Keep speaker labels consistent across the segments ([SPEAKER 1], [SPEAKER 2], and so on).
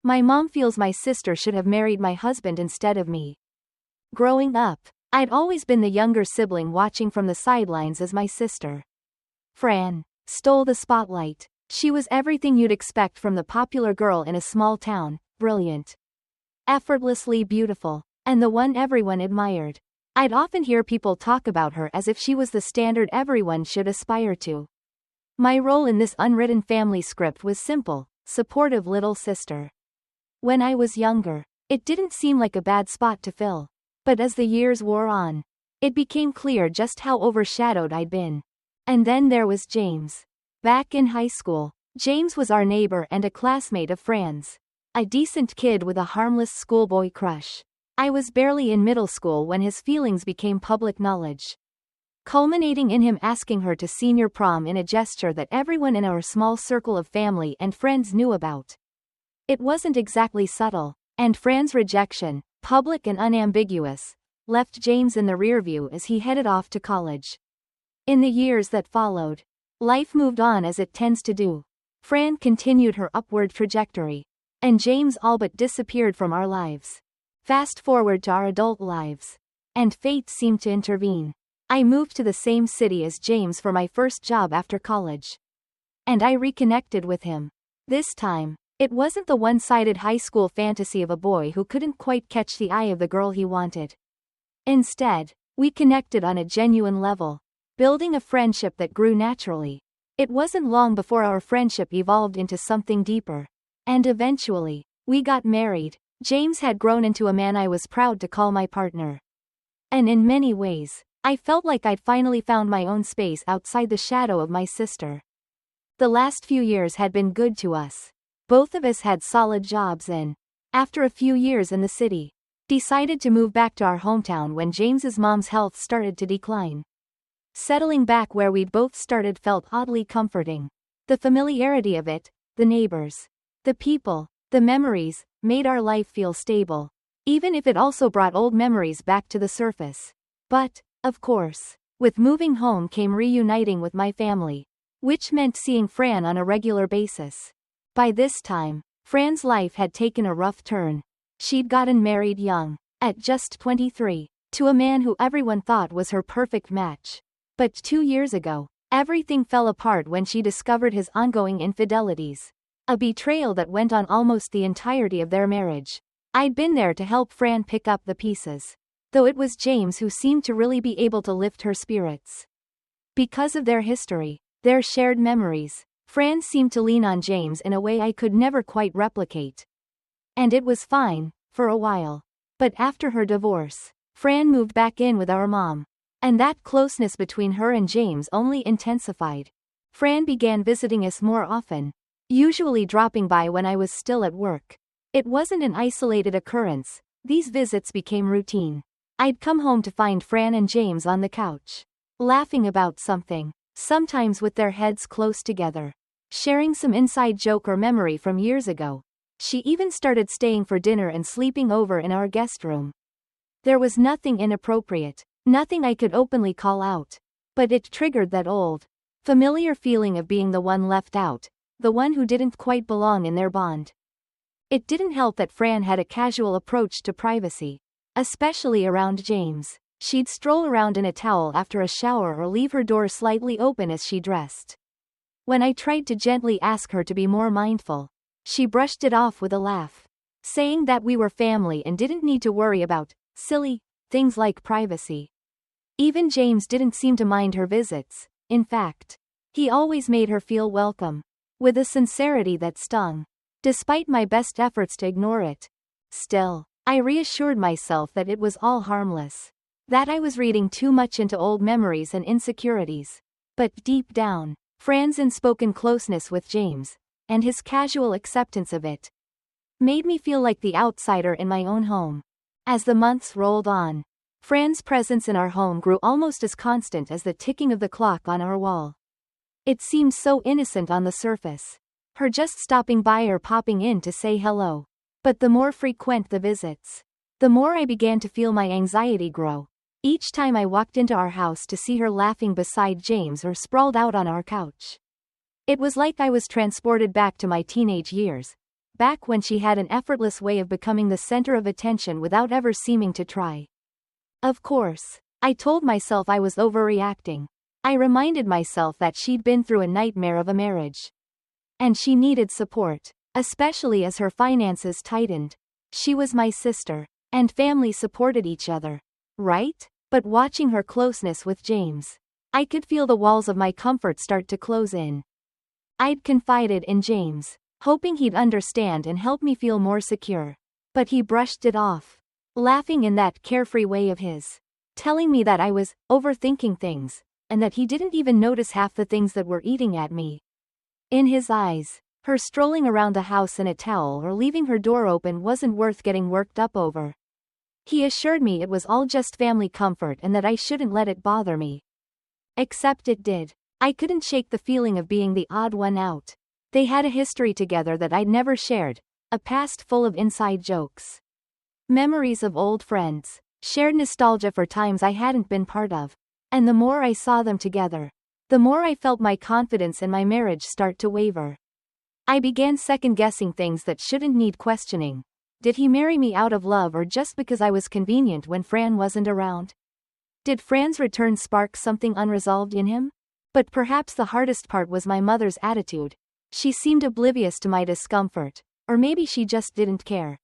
[SPEAKER 1] My mom feels my sister should have married my husband instead of me. Growing up, I'd always been the younger sibling watching from the sidelines as my sister, Fran, stole the spotlight. She was everything you'd expect from the popular girl in a small town, brilliant, effortlessly beautiful, and the one everyone admired. I'd often hear people talk about her as if she was the standard everyone should aspire to. My role in this unwritten family script was simple: supportive little sister. When I was younger, it didn't seem like a bad spot to fill. But as the years wore on, it became clear just how overshadowed I'd been. And then there was James. Back in high school, James was our neighbor and a classmate of Fran's. A decent kid with a harmless schoolboy crush. I was barely in middle school when his feelings became public knowledge, culminating in him asking her to senior prom in a gesture that everyone in our small circle of family and friends knew about. It wasn't exactly subtle, and Fran's rejection, public and unambiguous, left James in the rearview as he headed off to college. In the years that followed, life moved on as it tends to do. Fran continued her upward trajectory, and James all but disappeared from our lives. Fast forward to our adult lives, and fate seemed to intervene. I moved to the same city as James for my first job after college, and I reconnected with him. This time, it wasn't the one-sided high school fantasy of a boy who couldn't quite catch the eye of the girl he wanted. Instead, we connected on a genuine level, building a friendship that grew naturally. It wasn't long before our friendship evolved into something deeper. And eventually, we got married. James had grown into a man I was proud to call my partner. And in many ways, I felt like I'd finally found my own space outside the shadow of my sister. The last few years had been good to us. Both of us had solid jobs and, after a few years in the city, decided to move back to our hometown when James's mom's health started to decline. Settling back where we'd both started felt oddly comforting. The familiarity of it, the neighbors, the people, the memories, made our life feel stable, even if it also brought old memories back to the surface. But, of course, with moving home came reuniting with my family, which meant seeing Fran on a regular basis. By this time, Fran's life had taken a rough turn. She'd gotten married young, at just 23, to a man who everyone thought was her perfect match. But 2 years ago, everything fell apart when she discovered his ongoing infidelities. A betrayal that went on almost the entirety of their marriage. I'd been there to help Fran pick up the pieces, though it was James who seemed to really be able to lift her spirits. Because of their history, their shared memories, Fran seemed to lean on James in a way I could never quite replicate. And it was fine, for a while. But after her divorce, Fran moved back in with our mom. And that closeness between her and James only intensified. Fran began visiting us more often, usually dropping by when I was still at work. It wasn't an isolated occurrence, these visits became routine. I'd come home to find Fran and James on the couch, laughing about something, sometimes with their heads close together, sharing some inside joke or memory from years ago. She even started staying for dinner and sleeping over in our guest room. There was nothing inappropriate, nothing I could openly call out, but it triggered that old, familiar feeling of being the one left out, the one who didn't quite belong in their bond. It didn't help that Fran had a casual approach to privacy, especially around James. She'd stroll around in a towel after a shower or leave her door slightly open as she dressed. When I tried to gently ask her to be more mindful, she brushed it off with a laugh, saying that we were family and didn't need to worry about silly things like privacy. Even James didn't seem to mind her visits. In fact, he always made her feel welcome, with a sincerity that stung, despite my best efforts to ignore it. Still, I reassured myself that it was all harmless, that I was reading too much into old memories and insecurities. But deep down, Fran's unspoken closeness with James, and his casual acceptance of it, made me feel like the outsider in my own home. As the months rolled on, Fran's presence in our home grew almost as constant as the ticking of the clock on our wall. It seemed so innocent on the surface, her just stopping by or popping in to say hello. But the more frequent the visits, the more I began to feel my anxiety grow. Each time I walked into our house to see her laughing beside James or sprawled out on our couch, it was like I was transported back to my teenage years, back when she had an effortless way of becoming the center of attention without ever seeming to try. Of course, I told myself I was overreacting. I reminded myself that she'd been through a nightmare of a marriage. And she needed support, especially as her finances tightened. She was my sister, and family supported each other, right? But watching her closeness with James, I could feel the walls of my comfort start to close in. I'd confided in James, hoping he'd understand and help me feel more secure. But he brushed it off, laughing in that carefree way of his, telling me that I was overthinking things, and that he didn't even notice half the things that were eating at me. In his eyes, her strolling around the house in a towel or leaving her door open wasn't worth getting worked up over. He assured me it was all just family comfort and that I shouldn't let it bother me. Except it did. I couldn't shake the feeling of being the odd one out. They had a history together that I'd never shared, a past full of inside jokes. Memories of old friends, shared nostalgia for times I hadn't been part of. And the more I saw them together, the more I felt my confidence in my marriage start to waver. I began second-guessing things that shouldn't need questioning. Did he marry me out of love or just because I was convenient when Fran wasn't around? Did Fran's return spark something unresolved in him? But perhaps the hardest part was my mother's attitude. She seemed oblivious to my discomfort, or maybe she just didn't care.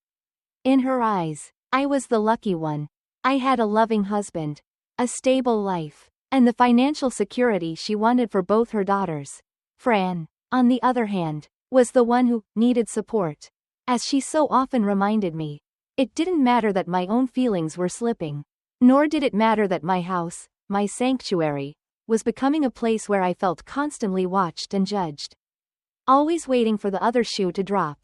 [SPEAKER 1] In her eyes, I was the lucky one. I had a loving husband, a stable life, and the financial security she wanted for both her daughters. Fran, on the other hand, was the one who needed support. As she so often reminded me, it didn't matter that my own feelings were slipping, nor did it matter that my house, my sanctuary, was becoming a place where I felt constantly watched and judged. Always waiting for the other shoe to drop.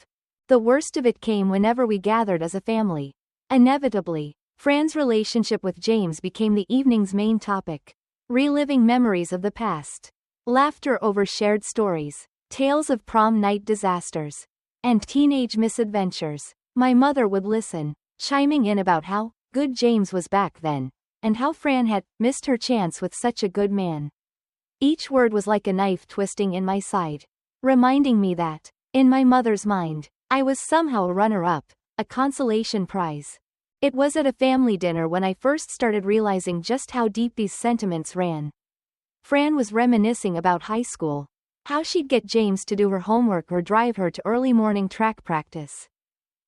[SPEAKER 1] The worst of it came whenever we gathered as a family. Inevitably, Fran's relationship with James became the evening's main topic. Reliving memories of the past. Laughter over shared stories. Tales of prom night disasters. And teenage misadventures. My mother would listen, chiming in about how good James was back then, and how Fran had missed her chance with such a good man. Each word was like a knife twisting in my side, reminding me that, in my mother's mind, I was somehow a runner-up, a consolation prize. It was at a family dinner when I first started realizing just how deep these sentiments ran. Fran was reminiscing about high school, how she'd get James to do her homework or drive her to early morning track practice.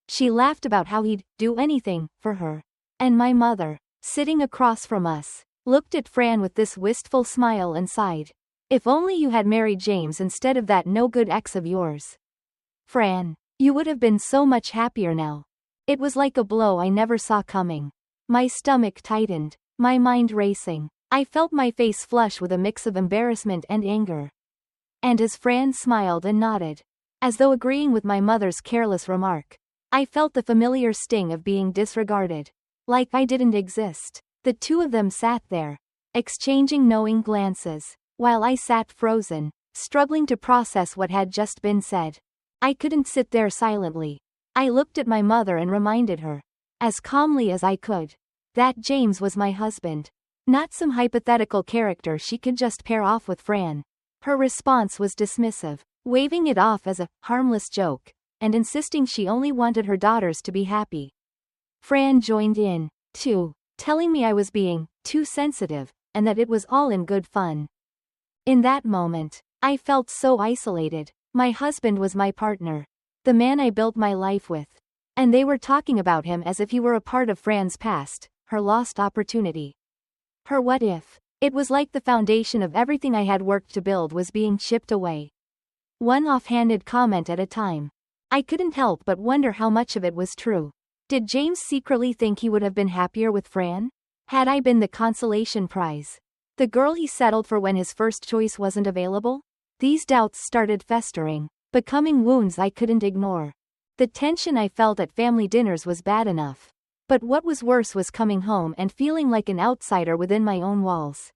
[SPEAKER 1] She laughed about how he'd do anything for her. And my mother, sitting across from us, looked at Fran with this wistful smile and sighed. If only you had married James instead of that no-good ex of yours. Fran, you would have been so much happier now. It was like a blow I never saw coming. My stomach tightened, my mind racing. I felt my face flush with a mix of embarrassment and anger. And as Fran smiled and nodded, as though agreeing with my mother's careless remark, I felt the familiar sting of being disregarded. Like I didn't exist. The two of them sat there, exchanging knowing glances, while I sat frozen, struggling to process what had just been said. I couldn't sit there silently. I looked at my mother and reminded her, as calmly as I could, that James was my husband, not some hypothetical character she could just pair off with Fran. Her response was dismissive, waving it off as a harmless joke, and insisting she only wanted her daughters to be happy. Fran joined in, too, telling me I was being too sensitive, and that it was all in good fun. In that moment, I felt so isolated. My husband was my partner, the man I built my life with, and they were talking about him as if he were a part of Fran's past, her lost opportunity. Her what if. It was like the foundation of everything I had worked to build was being chipped away. One offhanded comment at a time. I couldn't help but wonder how much of it was true. Did James secretly think he would have been happier with Fran? Had I been the consolation prize? The girl he settled for when his first choice wasn't available? These doubts started festering, becoming wounds I couldn't ignore. The tension I felt at family dinners was bad enough. But what was worse was coming home and feeling like an outsider within my own walls.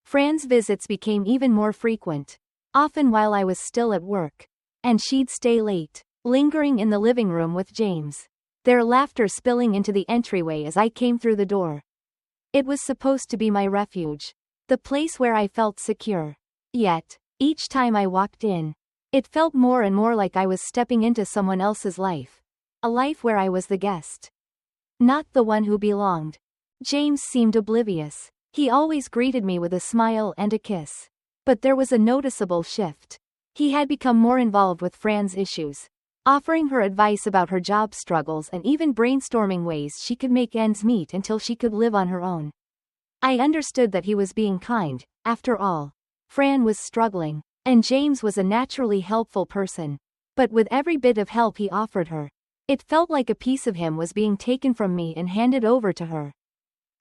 [SPEAKER 1] Fran's visits became even more frequent, often while I was still at work. And she'd stay late, lingering in the living room with James, their laughter spilling into the entryway as I came through the door. It was supposed to be my refuge, the place where I felt secure. Yet, each time I walked in, It felt more and more like I was stepping into someone else's life. A life where I was the guest, not the one who belonged. James seemed oblivious. He always greeted me with a smile and a kiss. But there was a noticeable shift. He had become more involved with Fran's issues, offering her advice about her job struggles and even brainstorming ways she could make ends meet until she could live on her own. I understood that he was being kind. After all, Fran was struggling, and James was a naturally helpful person. But with every bit of help he offered her, it felt like a piece of him was being taken from me and handed over to her.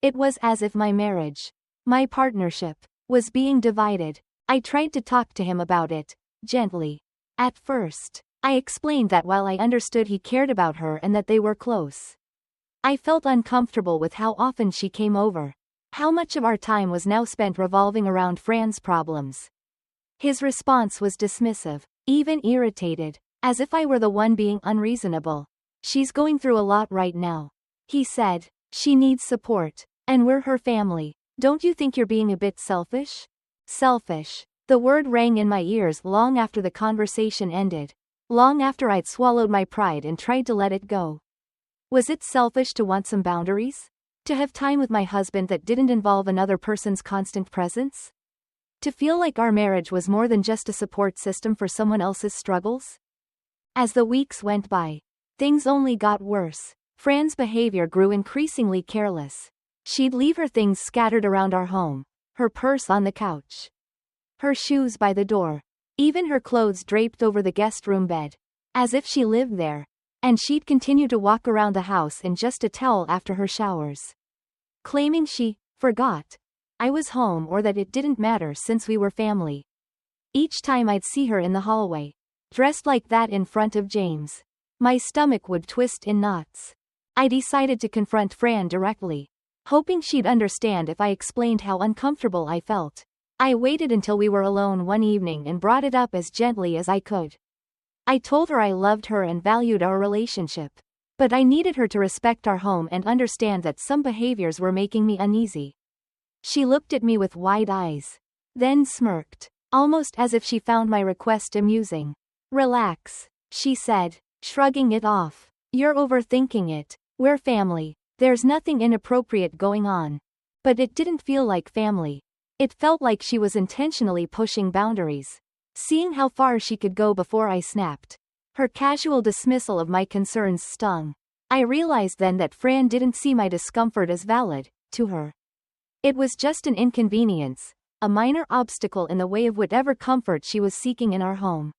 [SPEAKER 1] It was as if my marriage, my partnership, was being divided. I tried to talk to him about it, gently. At first, I explained that while I understood he cared about her and that they were close, I felt uncomfortable with how often she came over. How much of our time was now spent revolving around Fran's problems. His response was dismissive, even irritated, as if I were the one being unreasonable. She's going through a lot right now, he said. She needs support, and we're her family. Don't you think you're being a bit selfish? Selfish. The word rang in my ears long after the conversation ended. Long after I'd swallowed my pride and tried to let it go. Was it selfish to want some boundaries? To have time with my husband that didn't involve another person's constant presence? To feel like our marriage was more than just a support system for someone else's struggles? As the weeks went by, things only got worse. Fran's behavior grew increasingly careless. She'd leave her things scattered around our home, her purse on the couch, her shoes by the door, even her clothes draped over the guest room bed, as if she lived there, and she'd continue to walk around the house in just a towel after her showers, claiming she forgot I was home or that it didn't matter since we were family. Each time I'd see her in the hallway, dressed like that in front of James, my stomach would twist in knots. I decided to confront Fran directly, hoping she'd understand if I explained how uncomfortable I felt. I waited until we were alone one evening and brought it up as gently as I could. I told her I loved her and valued our relationship, but I needed her to respect our home and understand that some behaviors were making me uneasy. She looked at me with wide eyes, then smirked, almost as if she found my request amusing. Relax, she said, shrugging it off. You're overthinking it. We're family. There's nothing inappropriate going on. But it didn't feel like family. It felt like she was intentionally pushing boundaries, seeing how far she could go before I snapped. Her casual dismissal of my concerns stung. I realized then that Fran didn't see my discomfort as valid. To her, it was just an inconvenience, a minor obstacle in the way of whatever comfort she was seeking in our home.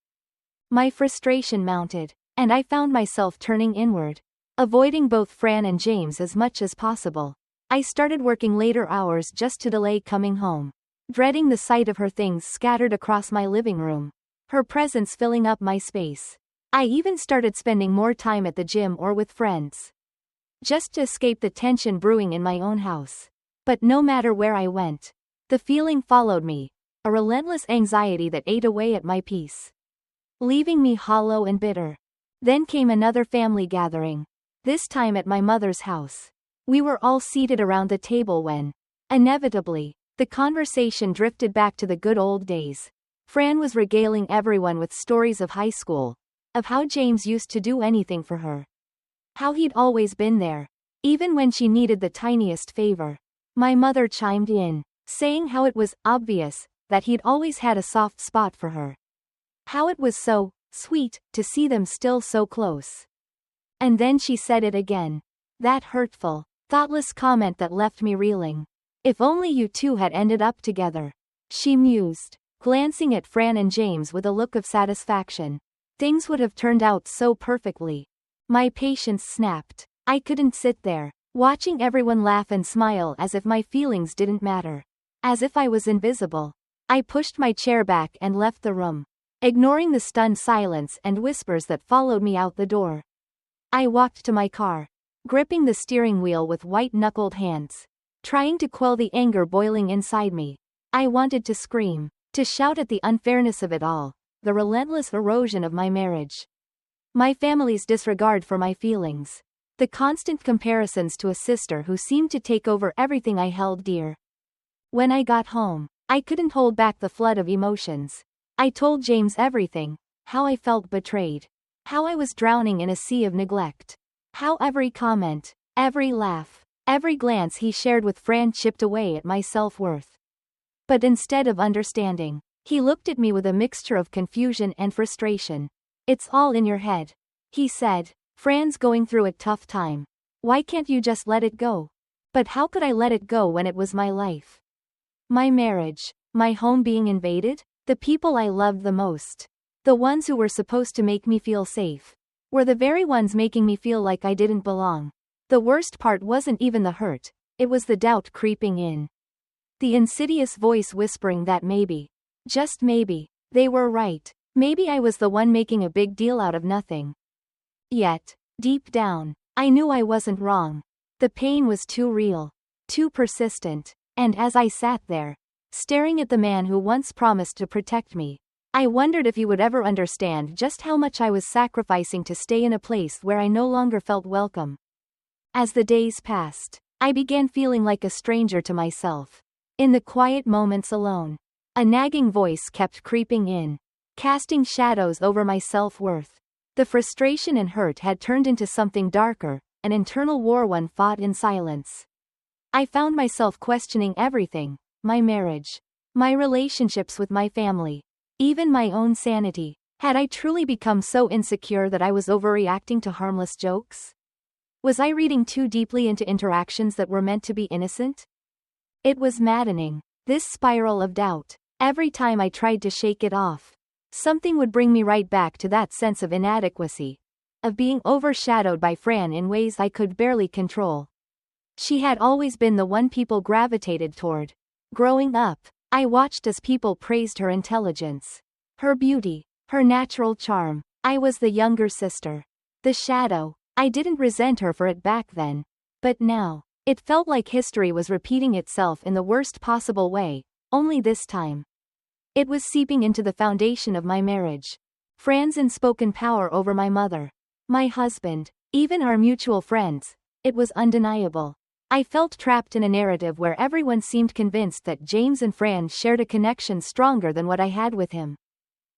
[SPEAKER 1] My frustration mounted, and I found myself turning inward, avoiding both Fran and James as much as possible. I started working later hours just to delay coming home, dreading the sight of her things scattered across my living room, her presence filling up my space. I even started spending more time at the gym or with friends, just to escape the tension brewing in my own house. But no matter where I went, the feeling followed me, a relentless anxiety that ate away at my peace, leaving me hollow and bitter. Then came another family gathering, this time at my mother's house. We were all seated around the table when, inevitably, the conversation drifted back to the good old days. Fran was regaling everyone with stories of high school, of how James used to do anything for her, how he'd always been there, even when she needed the tiniest favor. My mother chimed in, saying how it was obvious that he'd always had a soft spot for her. How it was so sweet to see them still so close. And then she said it again. That hurtful, thoughtless comment that left me reeling. If only you two had ended up together, she mused, glancing at Fran and James with a look of satisfaction. Things would have turned out so perfectly. My patience snapped. I couldn't sit there, watching everyone laugh and smile as if my feelings didn't matter, as if I was invisible. I pushed my chair back and left the room, ignoring the stunned silence and whispers that followed me out the door. I walked to my car, gripping the steering wheel with white-knuckled hands, trying to quell the anger boiling inside me. I wanted to scream, to shout at the unfairness of it all, the relentless erosion of my marriage, my family's disregard for my feelings, the constant comparisons to a sister who seemed to take over everything I held dear. When I got home, I couldn't hold back the flood of emotions. I told James everything, How I felt betrayed. How I was drowning in a sea of neglect. How every comment, every laugh, every glance he shared with Fran chipped away at my self-worth. But instead of understanding, he looked at me with a mixture of confusion and frustration. "It's all in your head," he said. "Fran's going through a tough time. Why can't you just let it go?" But how could I let it go when it was my life? My marriage, my home being invaded, the people I loved the most, the ones who were supposed to make me feel safe, were the very ones making me feel like I didn't belong. The worst part wasn't even the hurt, it was the doubt creeping in. The insidious voice whispering that maybe, just maybe, they were right. Maybe I was the one making a big deal out of nothing. Yet, deep down, I knew I wasn't wrong. The pain was too real, too persistent, and as I sat there, staring at the man who once promised to protect me, I wondered if he would ever understand just how much I was sacrificing to stay in a place where I no longer felt welcome. As the days passed, I began feeling like a stranger to myself. In the quiet moments alone, a nagging voice kept creeping in, casting shadows over my self-worth. The frustration and hurt had turned into something darker, an internal war one fought in silence. I found myself questioning everything, my marriage, my relationships with my family, even my own sanity. Had I truly become so insecure that I was overreacting to harmless jokes? Was I reading too deeply into interactions that were meant to be innocent? It was maddening, this spiral of doubt. Every time I tried to shake it off, something would bring me right back to that sense of inadequacy, of being overshadowed by Fran in ways I could barely control. She had always been the one people gravitated toward. Growing up, I watched as people praised her intelligence, her beauty, her natural charm. I was the younger sister, the shadow. I didn't resent her for it back then. But now, it felt like history was repeating itself in the worst possible way, only this time. It was seeping into the foundation of my marriage. Fran's unspoken power over my mother, my husband, even our mutual friends. It was undeniable. I felt trapped in a narrative where everyone seemed convinced that James and Fran shared a connection stronger than what I had with him.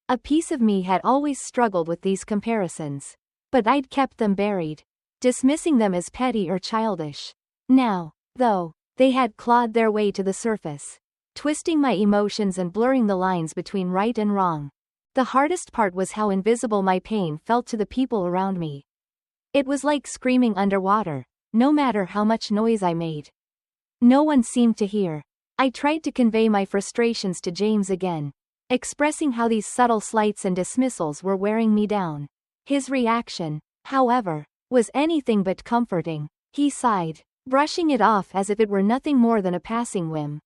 [SPEAKER 1] A piece of me had always struggled with these comparisons. But I'd kept them buried, dismissing them as petty or childish. Now, though, they had clawed their way to the surface, twisting my emotions and blurring the lines between right and wrong. The hardest part was how invisible my pain felt to the people around me. It was like screaming underwater, no matter how much noise I made. No one seemed to hear. I tried to convey my frustrations to James again, expressing how these subtle slights and dismissals were wearing me down. His reaction, however, was anything but comforting. He sighed, brushing it off as if it were nothing more than a passing whim.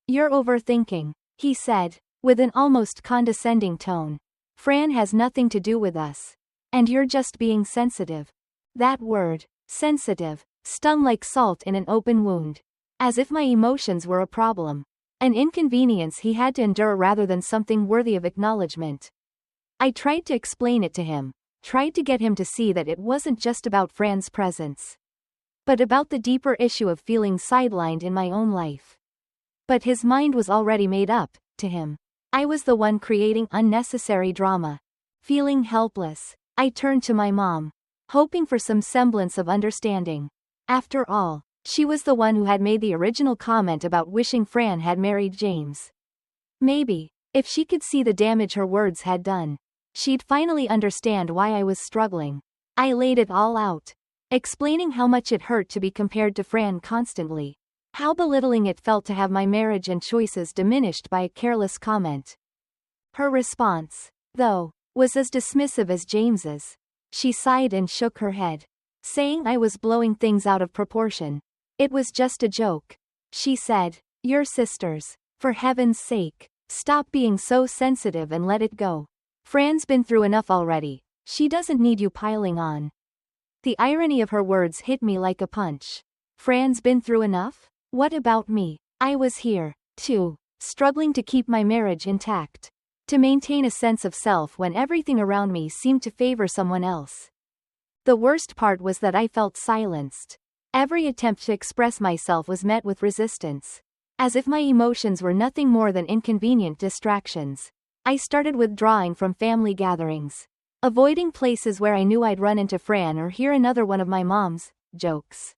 [SPEAKER 1] "You're overthinking," he said, with an almost condescending tone. "Fran has nothing to do with us. And you're just being sensitive." That word, sensitive, stung like salt in an open wound. As if my emotions were a problem, an inconvenience he had to endure rather than something worthy of acknowledgement. I tried to explain it to him, tried to get him to see that it wasn't just about Fran's presence, but about the deeper issue of feeling sidelined in my own life. But his mind was already made up. To him, I was the one creating unnecessary drama. Feeling helpless, I turned to my mom, hoping for some semblance of understanding. After all, she was the one who had made the original comment about wishing Fran had married James. Maybe, if she could see the damage her words had done, she'd finally understand why I was struggling. I laid it all out, explaining how much it hurt to be compared to Fran constantly, how belittling it felt to have my marriage and choices diminished by a careless comment. Her response, though, was as dismissive as James's. She sighed and shook her head, saying I was blowing things out of proportion. "It was just a joke," she said. "You're sisters. For heaven's sake, stop being so sensitive and let it go. Fran's been through enough already. She doesn't need you piling on." The irony of her words hit me like a punch. Fran's been through enough? What about me? I was here, too, struggling to keep my marriage intact, to maintain a sense of self when everything around me seemed to favor someone else. The worst part was that I felt silenced. Every attempt to express myself was met with resistance, as if my emotions were nothing more than inconvenient distractions. I started withdrawing from family gatherings, avoiding places where I knew I'd run into Fran or hear another one of my mom's jokes.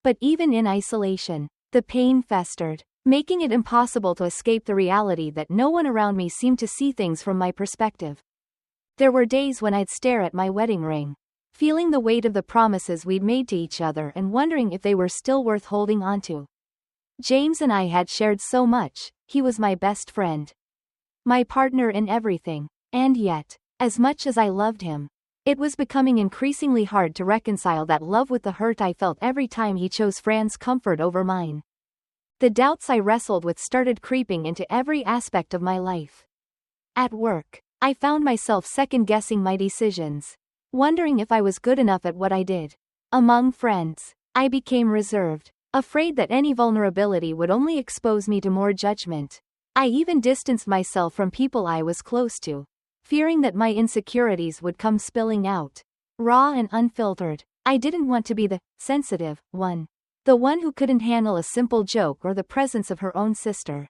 [SPEAKER 1] But even in isolation, the pain festered, making it impossible to escape the reality that no one around me seemed to see things from my perspective. There were days when I'd stare at my wedding ring, feeling the weight of the promises we'd made to each other and wondering if they were still worth holding onto. James and I had shared so much. He was my best friend, my partner in everything, and yet, as much as I loved him, it was becoming increasingly hard to reconcile that love with the hurt I felt every time he chose Fran's comfort over mine. The doubts I wrestled with started creeping into every aspect of my life. At work, I found myself second-guessing my decisions, wondering if I was good enough at what I did. Among friends, I became reserved, afraid that any vulnerability would only expose me to more judgment. I even distanced myself from people I was close to, fearing that my insecurities would come spilling out, raw and unfiltered. I didn't want to be the sensitive one, the one who couldn't handle a simple joke or the presence of her own sister.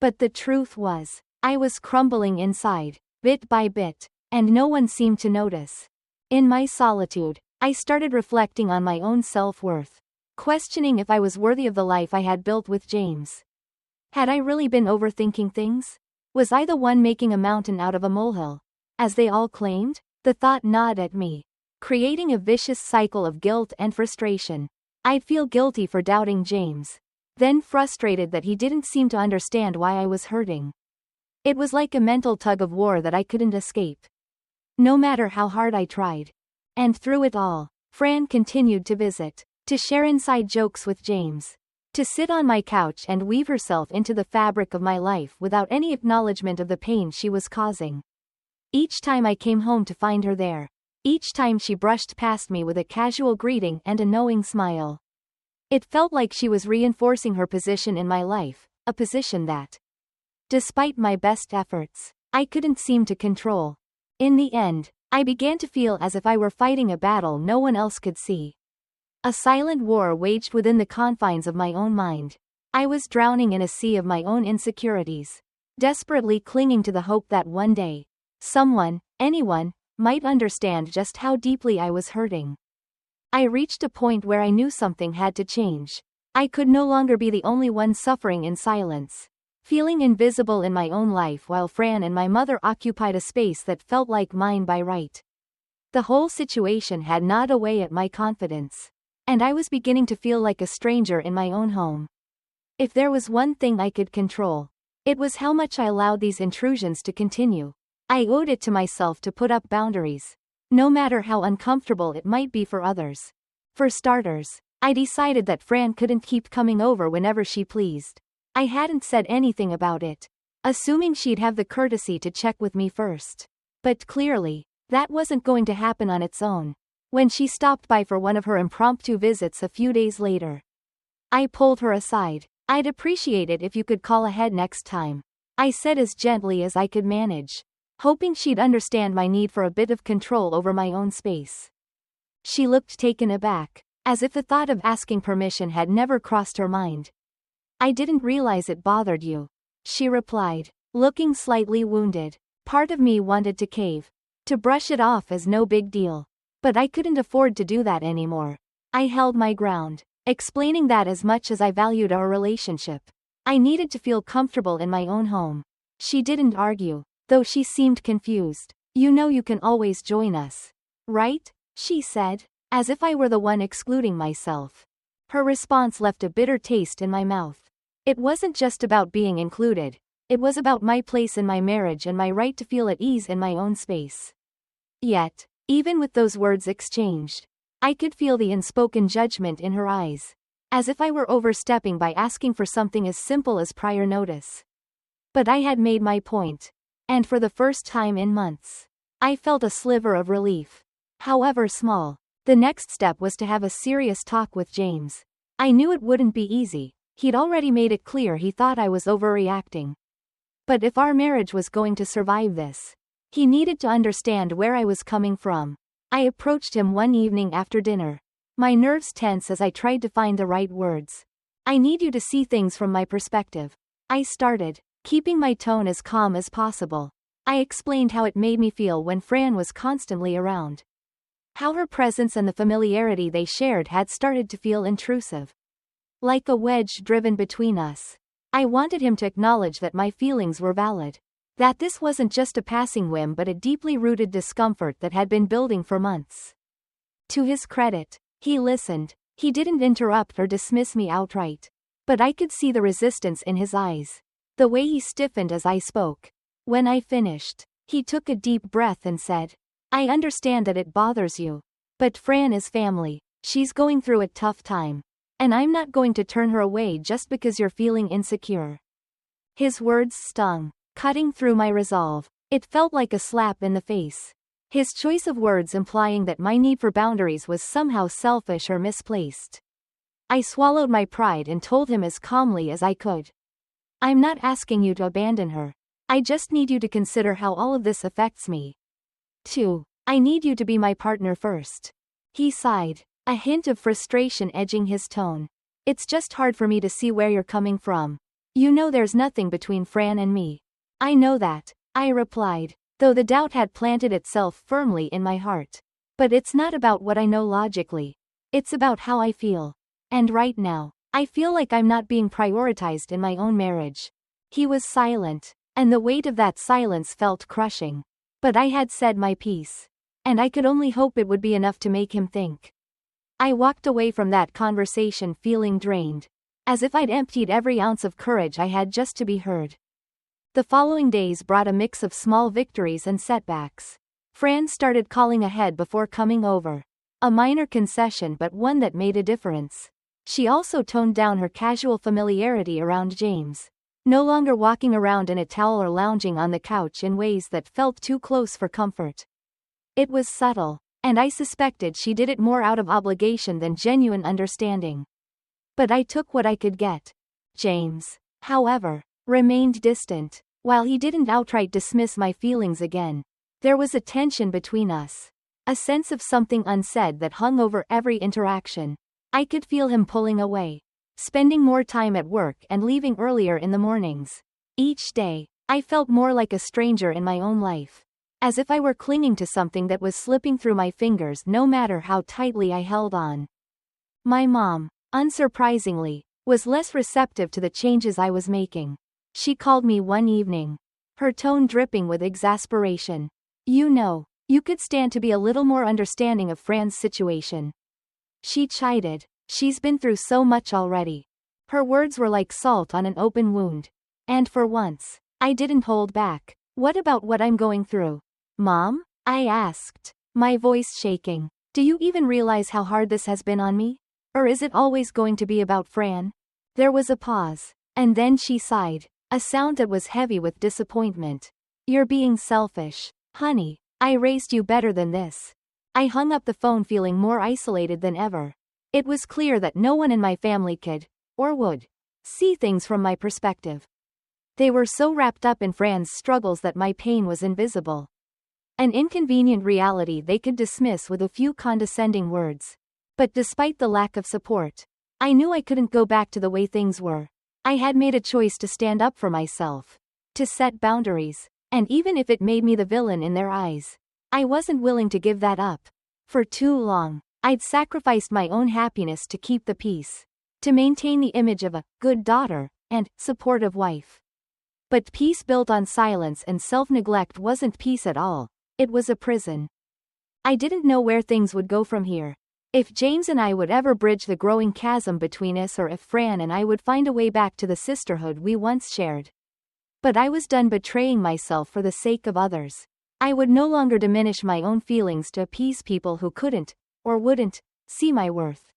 [SPEAKER 1] But the truth was, I was crumbling inside, bit by bit, and no one seemed to notice. In my solitude, I started reflecting on my own self-worth, questioning if I was worthy of the life I had built with James. Had I really been overthinking things? Was I the one making a mountain out of a molehill, as they all claimed? The thought gnawed at me, creating a vicious cycle of guilt and frustration. I'd feel guilty for doubting James, then frustrated that he didn't seem to understand why I was hurting. It was like a mental tug-of-war that I couldn't escape, no matter how hard I tried. And through it all, Fran continued to visit, to share inside jokes with James, to sit on my couch and weave herself into the fabric of my life without any acknowledgement of the pain she was causing. Each time I came home to find her there, each time she brushed past me with a casual greeting and a knowing smile, it felt like she was reinforcing her position in my life, a position that, despite my best efforts, I couldn't seem to control. In the end, I began to feel as if I were fighting a battle no one else could see. A silent war waged within the confines of my own mind. I was drowning in a sea of my own insecurities, desperately clinging to the hope that one day, someone, anyone, might understand just how deeply I was hurting. I reached a point where I knew something had to change. I could no longer be the only one suffering in silence, feeling invisible in my own life while Fran and my mother occupied a space that felt like mine by right. The whole situation had gnawed away at my confidence, and I was beginning to feel like a stranger in my own home. If there was one thing I could control, it was how much I allowed these intrusions to continue. I owed it to myself to put up boundaries, no matter how uncomfortable it might be for others. For starters, I decided that Fran couldn't keep coming over whenever she pleased. I hadn't said anything about it, assuming she'd have the courtesy to check with me first. But clearly, that wasn't going to happen on its own. When she stopped by for one of her impromptu visits a few days later, I pulled her aside. "I'd appreciate it if you could call ahead next time," I said as gently as I could manage, hoping she'd understand my need for a bit of control over my own space. She looked taken aback, as if the thought of asking permission had never crossed her mind. "I didn't realize it bothered you," she replied, looking slightly wounded. Part of me wanted to cave, to brush it off as no big deal. But I couldn't afford to do that anymore. I held my ground, explaining that as much as I valued our relationship, I needed to feel comfortable in my own home. She didn't argue, though she seemed confused. "You know you can always join us, right?" she said, as if I were the one excluding myself. Her response left a bitter taste in my mouth. It wasn't just about being included, it was about my place in my marriage and my right to feel at ease in my own space. Yet, even with those words exchanged, I could feel the unspoken judgment in her eyes, as if I were overstepping by asking for something as simple as prior notice. But I had made my point, and for the first time in months, I felt a sliver of relief. However small, the next step was to have a serious talk with James. I knew it wouldn't be easy. He'd already made it clear he thought I was overreacting. But if our marriage was going to survive this, he needed to understand where I was coming from. I approached him one evening after dinner, my nerves tense as I tried to find the right words. "I need you to see things from my perspective," I started, keeping my tone as calm as possible. I explained how it made me feel when Fran was constantly around. How her presence and the familiarity they shared had started to feel intrusive. Like a wedge driven between us. I wanted him to acknowledge that my feelings were valid. That this wasn't just a passing whim but a deeply rooted discomfort that had been building for months. To his credit, he listened. He didn't interrupt or dismiss me outright. But I could see the resistance in his eyes. The way he stiffened as I spoke. When I finished, he took a deep breath and said, "I understand that it bothers you. But Fran is family. She's going through a tough time. And I'm not going to turn her away just because you're feeling insecure." His words stung, cutting through my resolve. It felt like a slap in the face. His choice of words implying that my need for boundaries was somehow selfish or misplaced. I swallowed my pride and told him as calmly as I could. "I'm not asking you to abandon her. I just need you to consider how all of this affects me. 2. I need you to be my partner first." He sighed, a hint of frustration edging his tone. "It's just hard for me to see where you're coming from. You know there's nothing between Fran and me." "I know that," I replied, though the doubt had planted itself firmly in my heart. "But it's not about what I know logically. It's about how I feel. And right now, I feel like I'm not being prioritized in my own marriage." He was silent, and the weight of that silence felt crushing. But I had said my piece. And I could only hope it would be enough to make him think. I walked away from that conversation feeling drained. As if I'd emptied every ounce of courage I had just to be heard. The following days brought a mix of small victories and setbacks. Fran started calling ahead before coming over. A minor concession but one that made a difference. She also toned down her casual familiarity around James. No longer walking around in a towel or lounging on the couch in ways that felt too close for comfort. It was subtle, and I suspected she did it more out of obligation than genuine understanding. But I took what I could get. James, however, remained distant. While he didn't outright dismiss my feelings again, there was a tension between us. A sense of something unsaid that hung over every interaction. I could feel him pulling away. Spending more time at work and leaving earlier in the mornings. Each day, I felt more like a stranger in my own life. As if I were clinging to something that was slipping through my fingers no matter how tightly I held on. My mom, unsurprisingly, was less receptive to the changes I was making. She called me one evening, her tone dripping with exasperation. "You know, you could stand to be a little more understanding of Fran's situation." She chided. "She's been through so much already." Her words were like salt on an open wound. And for once, I didn't hold back. "What about what I'm going through, Mom?" I asked, my voice shaking. "Do you even realize how hard this has been on me? Or is it always going to be about Fran?" There was a pause, and then she sighed, a sound that was heavy with disappointment. "You're being selfish, honey. I raised you better than this." I hung up the phone feeling more isolated than ever. It was clear that no one in my family could, or would, see things from my perspective. They were so wrapped up in Fran's struggles that my pain was invisible. An inconvenient reality they could dismiss with a few condescending words. But despite the lack of support, I knew I couldn't go back to the way things were. I had made a choice to stand up for myself. To set boundaries. And even if it made me the villain in their eyes, I wasn't willing to give that up. For too long, I'd sacrificed my own happiness to keep the peace. To maintain the image of a good daughter and supportive wife. But peace built on silence and self-neglect wasn't peace at all. It was a prison. I didn't know where things would go from here. If James and I would ever bridge the growing chasm between us, or if Fran and I would find a way back to the sisterhood we once shared. But I was done betraying myself for the sake of others. I would no longer diminish my own feelings to appease people who couldn't, or wouldn't, see my worth.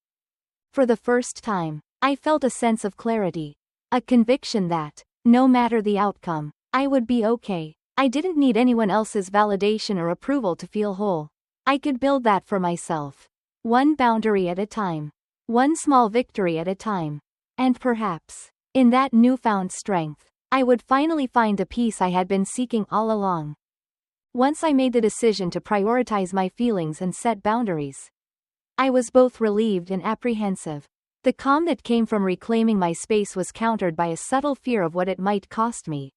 [SPEAKER 1] For the first time, I felt a sense of clarity. A conviction that, no matter the outcome, I would be okay. I didn't need anyone else's validation or approval to feel whole. I could build that for myself. One boundary at a time. One small victory at a time. And perhaps, in that newfound strength, I would finally find the peace I had been seeking all along. Once I made the decision to prioritize my feelings and set boundaries, I was both relieved and apprehensive. The calm that came from reclaiming my space was countered by a subtle fear of what it might cost me.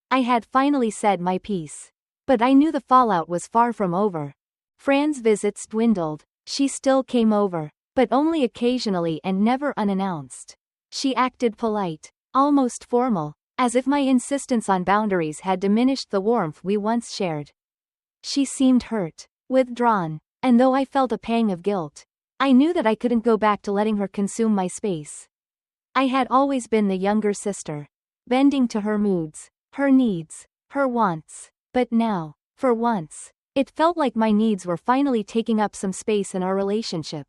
[SPEAKER 1] I had finally said my piece. But I knew the fallout was far from over. Fran's visits dwindled. She still came over, but only occasionally and never unannounced. She acted polite, almost formal, as if my insistence on boundaries had diminished the warmth we once shared. She seemed hurt, withdrawn, and though I felt a pang of guilt, I knew that I couldn't go back to letting her consume my space. I had always been the younger sister, bending to her moods, her needs, her wants, but now, for once, it felt like my needs were finally taking up some space in our relationship.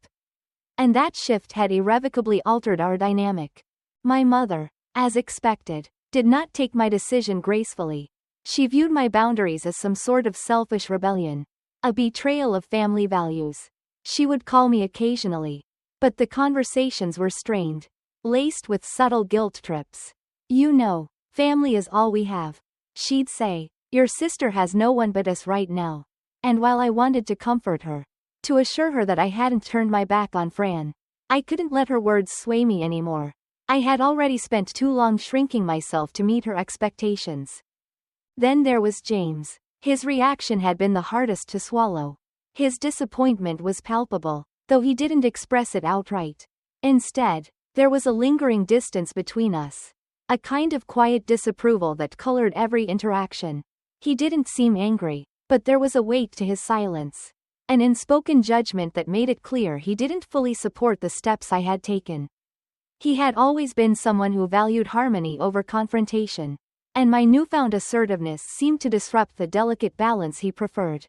[SPEAKER 1] And that shift had irrevocably altered our dynamic. My mother, as expected, did not take my decision gracefully. She viewed my boundaries as some sort of selfish rebellion, a betrayal of family values. She would call me occasionally, but the conversations were strained, laced with subtle guilt trips. "You know, family is all we have," she'd say. "Your sister has no one but us right now." And while I wanted to comfort her, to assure her that I hadn't turned my back on Fran, I couldn't let her words sway me anymore. I had already spent too long shrinking myself to meet her expectations. Then there was James. His reaction had been the hardest to swallow. His disappointment was palpable, though he didn't express it outright. Instead, there was a lingering distance between us, a kind of quiet disapproval that colored every interaction. He didn't seem angry, but there was a weight to his silence, an unspoken judgment that made it clear he didn't fully support the steps I had taken. He had always been someone who valued harmony over confrontation, and my newfound assertiveness seemed to disrupt the delicate balance he preferred.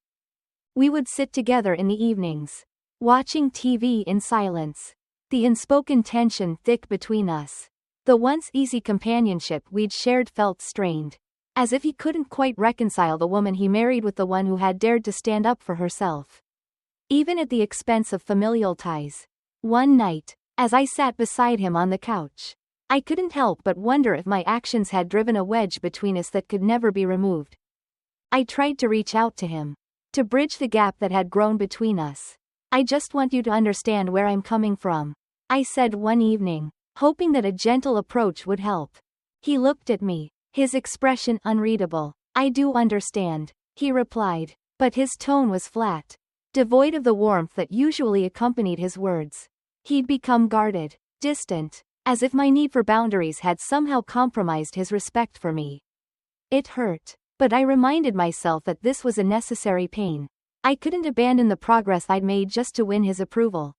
[SPEAKER 1] We would sit together in the evenings, watching TV in silence, the unspoken tension thick between us. The once easy companionship we'd shared felt strained, as if he couldn't quite reconcile the woman he married with the one who had dared to stand up for herself, even at the expense of familial ties. One night, as I sat beside him on the couch, I couldn't help but wonder if my actions had driven a wedge between us that could never be removed. I tried to reach out to him, to bridge the gap that had grown between us. "I just want you to understand where I'm coming from," I said one evening, hoping that a gentle approach would help. He looked at me, his expression unreadable. "I do understand," he replied, but his tone was flat, devoid of the warmth that usually accompanied his words. He'd become guarded, distant, as if my need for boundaries had somehow compromised his respect for me. It hurt, but I reminded myself that this was a necessary pain. I couldn't abandon the progress I'd made just to win his approval.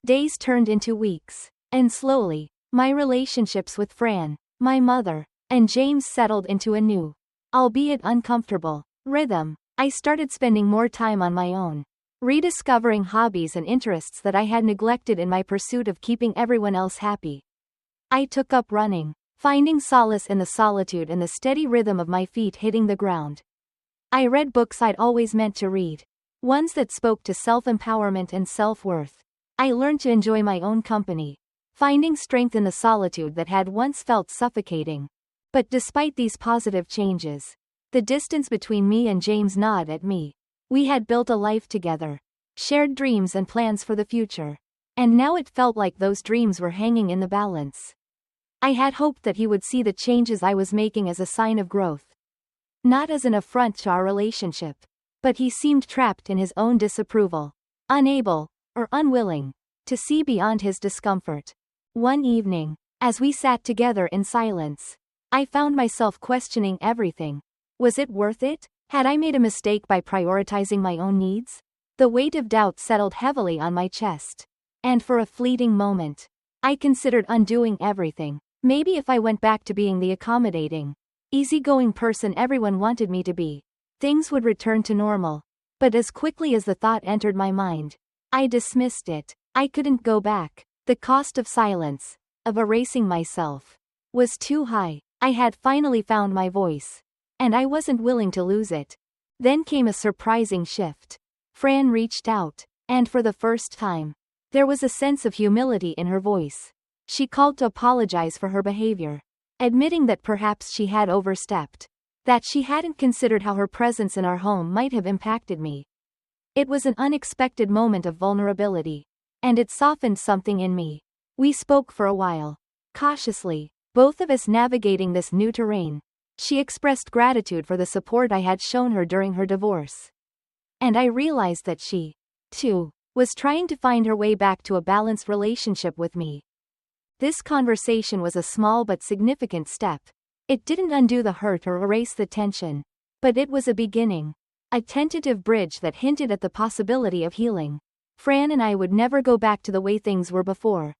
[SPEAKER 1] Days turned into weeks, and slowly, my relationships with Fran, my mother, and James settled into a new, albeit uncomfortable, rhythm. I started spending more time on my own, rediscovering hobbies and interests that I had neglected in my pursuit of keeping everyone else happy. I took up running, finding solace in the solitude and the steady rhythm of my feet hitting the ground. I read books I'd always meant to read, ones that spoke to self-empowerment and self-worth. I learned to enjoy my own company, finding strength in the solitude that had once felt suffocating. But despite these positive changes, the distance between me and James gnawed at me. We had built a life together, shared dreams and plans for the future, and now it felt like those dreams were hanging in the balance. I had hoped that he would see the changes I was making as a sign of growth, not as an affront to our relationship. But he seemed trapped in his own disapproval, unable, or unwilling, to see beyond his discomfort. One evening, as we sat together in silence, I found myself questioning everything. Was it worth it? Had I made a mistake by prioritizing my own needs? The weight of doubt settled heavily on my chest, and for a fleeting moment, I considered undoing everything. Maybe if I went back to being the accommodating, easygoing person everyone wanted me to be, things would return to normal. But as quickly as the thought entered my mind, I dismissed it. I couldn't go back. The cost of silence, of erasing myself, was too high. I had finally found my voice, and I wasn't willing to lose it. Then came a surprising shift. Fran reached out, and for the first time, there was a sense of humility in her voice. She called to apologize for her behavior, admitting that perhaps she had overstepped, that she hadn't considered how her presence in our home might have impacted me. It was an unexpected moment of vulnerability, and it softened something in me. We spoke for a while, cautiously, both of us navigating this new terrain. She expressed gratitude for the support I had shown her during her divorce. And I realized that she, too, was trying to find her way back to a balanced relationship with me. This conversation was a small but significant step. It didn't undo the hurt or erase the tension, but it was a beginning. A tentative bridge that hinted at the possibility of healing. Fran and I would never go back to the way things were before.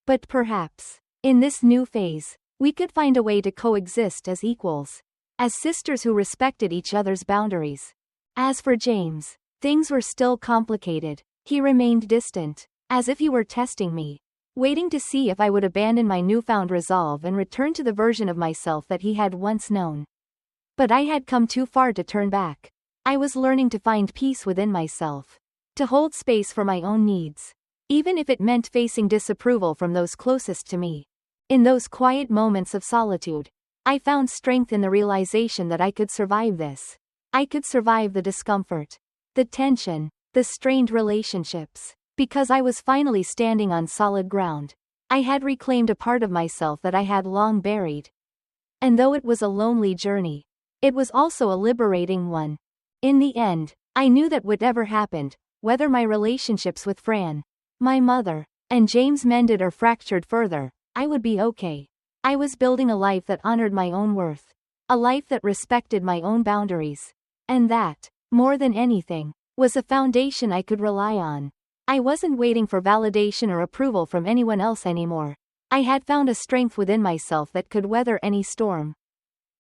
[SPEAKER 1] But perhaps, in this new phase, we could find a way to coexist as equals, as sisters who respected each other's boundaries. As for James, things were still complicated. He remained distant, as if he were testing me, waiting to see if I would abandon my newfound resolve and return to the version of myself that he had once known. But I had come too far to turn back. I was learning to find peace within myself, to hold space for my own needs, even if it meant facing disapproval from those closest to me. In those quiet moments of solitude, I found strength in the realization that I could survive this. I could survive the discomfort, the tension, the strained relationships, because I was finally standing on solid ground. I had reclaimed a part of myself that I had long buried. And though it was a lonely journey, it was also a liberating one. In the end, I knew that whatever happened, whether my relationships with Fran, my mother, and James mended or fractured further, I would be okay. I was building a life that honored my own worth, a life that respected my own boundaries. And that, more than anything, was a foundation I could rely on. I wasn't waiting for validation or approval from anyone else anymore. I had found a strength within myself that could weather any storm.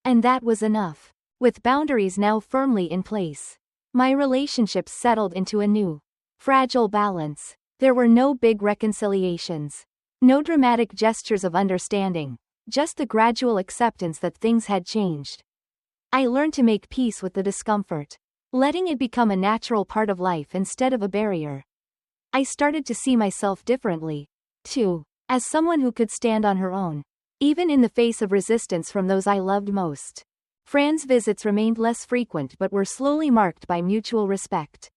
[SPEAKER 1] And that was enough. With boundaries now firmly in place, my relationships settled into a new, fragile balance. There were no big reconciliations, no dramatic gestures of understanding, just the gradual acceptance that things had changed. I learned to make peace with the discomfort, letting it become a natural part of life instead of a barrier. I started to see myself differently, too, as someone who could stand on her own, even in the face of resistance from those I loved most. Fran's visits remained less frequent but were slowly marked by mutual respect.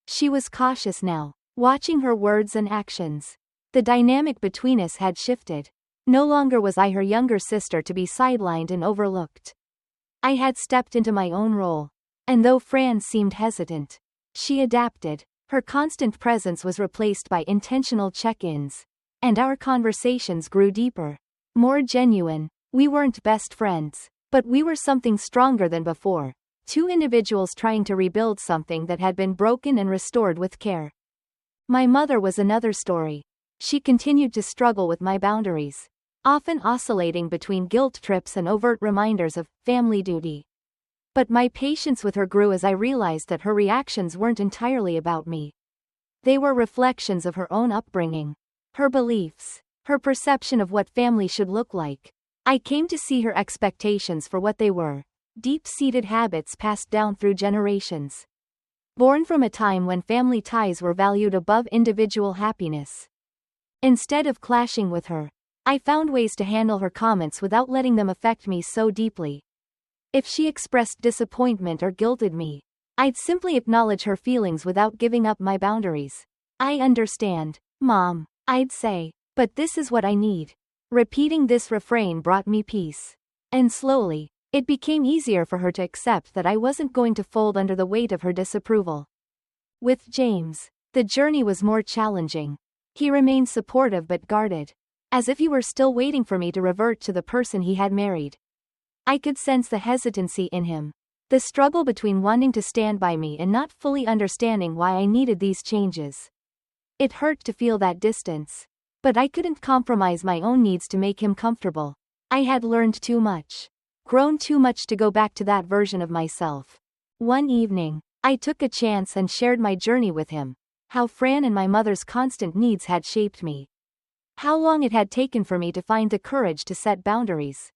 [SPEAKER 1] She was cautious now, watching her words and actions. The dynamic between us had shifted. No longer was I her younger sister to be sidelined and overlooked. I had stepped into my own role. And though Fran seemed hesitant, she adapted. Her constant presence was replaced by intentional check-ins. And our conversations grew deeper, more genuine. We weren't best friends, but we were something stronger than before. Two individuals trying to rebuild something that had been broken and restored with care. My mother was another story. She continued to struggle with my boundaries, often oscillating between guilt trips and overt reminders of family duty. But my patience with her grew as I realized that her reactions weren't entirely about me. They were reflections of her own upbringing, her beliefs, her perception of what family should look like. I came to see her expectations for what they were, deep-seated habits passed down through generations. Born from a time when family ties were valued above individual happiness. Instead of clashing with her, I found ways to handle her comments without letting them affect me so deeply. If she expressed disappointment or guilted me, I'd simply acknowledge her feelings without giving up my boundaries. I understand, Mom, I'd say, but this is what I need. Repeating this refrain brought me peace. And slowly, it became easier for her to accept that I wasn't going to fold under the weight of her disapproval. With James, the journey was more challenging. He remained supportive but guarded, as if he were still waiting for me to revert to the person he had married. I could sense the hesitancy in him, the struggle between wanting to stand by me and not fully understanding why I needed these changes. It hurt to feel that distance, but I couldn't compromise my own needs to make him comfortable. I had learned too much, grown too much to go back to that version of myself. One evening, I took a chance and shared my journey with him, how Fran and my mother's constant needs had shaped me. How long it had taken for me to find the courage to set boundaries.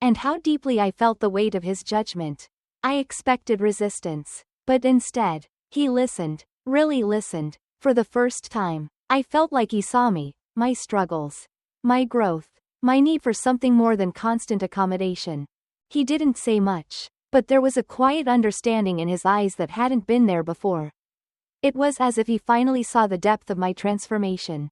[SPEAKER 1] And how deeply I felt the weight of his judgment. I expected resistance, but instead, he listened, really listened. For the first time, I felt like he saw me, my struggles, my growth, my need for something more than constant accommodation. He didn't say much, but there was a quiet understanding in his eyes that hadn't been there before. It was as if he finally saw the depth of my transformation.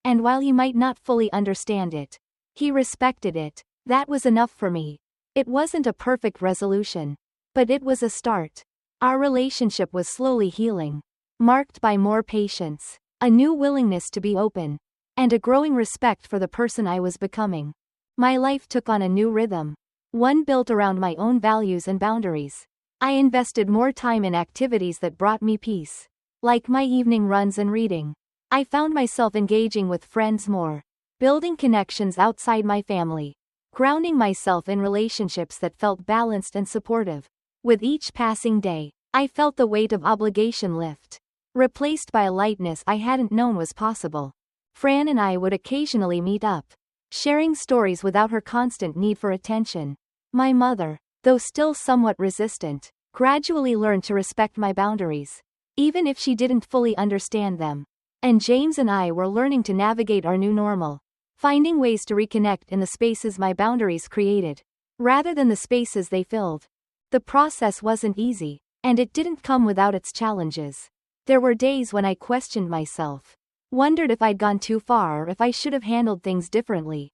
[SPEAKER 1] And while he might not fully understand it, he respected it. That was enough for me. It wasn't a perfect resolution, but it was a start. Our relationship was slowly healing, marked by more patience, a new willingness to be open, and a growing respect for the person I was becoming. My life took on a new rhythm, one built around my own values and boundaries. I invested more time in activities that brought me peace, like my evening runs and reading. I found myself engaging with friends more, building connections outside my family, grounding myself in relationships that felt balanced and supportive. With each passing day, I felt the weight of obligation lift, replaced by a lightness I hadn't known was possible. Fran and I would occasionally meet up, sharing stories without her constant need for attention. My mother, though still somewhat resistant, gradually learned to respect my boundaries, even if she didn't fully understand them. And James and I were learning to navigate our new normal, finding ways to reconnect in the spaces my boundaries created, rather than the spaces they filled. The process wasn't easy, and it didn't come without its challenges. There were days when I questioned myself, wondered if I'd gone too far or if I should have handled things differently.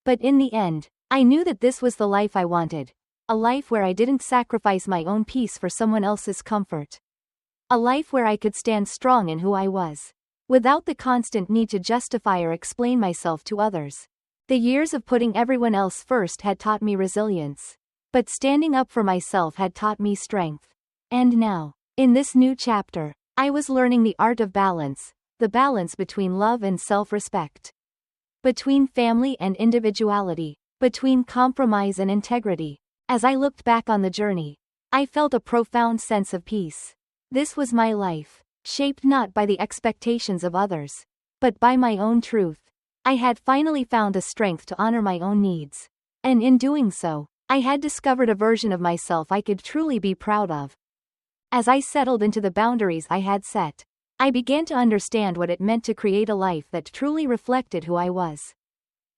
[SPEAKER 1] But in the end, I knew that this was the life I wanted, a life where I didn't sacrifice my own peace for someone else's comfort. A life where I could stand strong in who I was, without the constant need to justify or explain myself to others. The years of putting everyone else first had taught me resilience, but standing up for myself had taught me strength. And now, in this new chapter, I was learning the art of balance, the balance between love and self-respect, between family and individuality, between compromise and integrity. As I looked back on the journey, I felt a profound sense of peace. This was my life, shaped not by the expectations of others, but by my own truth. I had finally found the strength to honor my own needs. And in doing so, I had discovered a version of myself I could truly be proud of. As I settled into the boundaries I had set, I began to understand what it meant to create a life that truly reflected who I was,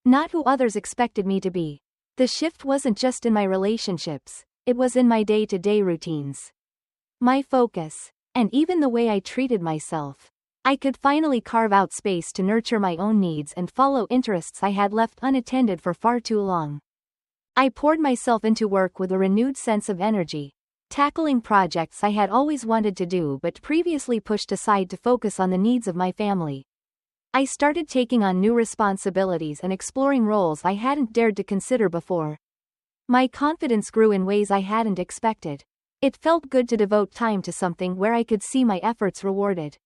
[SPEAKER 1] not who others expected me to be. The shift wasn't just in my relationships, it was in my day-to-day routines, my focus, and even the way I treated myself. I could finally carve out space to nurture my own needs and follow interests I had left unattended for far too long. I poured myself into work with a renewed sense of energy, tackling projects I had always wanted to do but previously pushed aside to focus on the needs of my family. I started taking on new responsibilities and exploring roles I hadn't dared to consider before. My confidence grew in ways I hadn't expected. It felt good to devote time to something where I could see my efforts rewarded.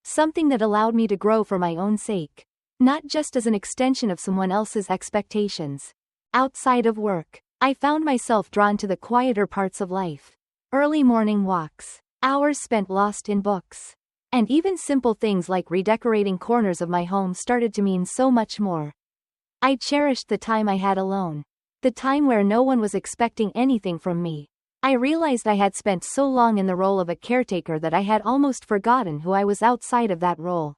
[SPEAKER 1] Something that allowed me to grow for my own sake, not just as an extension of someone else's expectations. Outside of work, I found myself drawn to the quieter parts of life. Early morning walks, hours spent lost in books, and even simple things like redecorating corners of my home started to mean so much more. I cherished the time I had alone, the time where no one was expecting anything from me. I realized I had spent so long in the role of a caretaker that I had almost forgotten who I was outside of that role.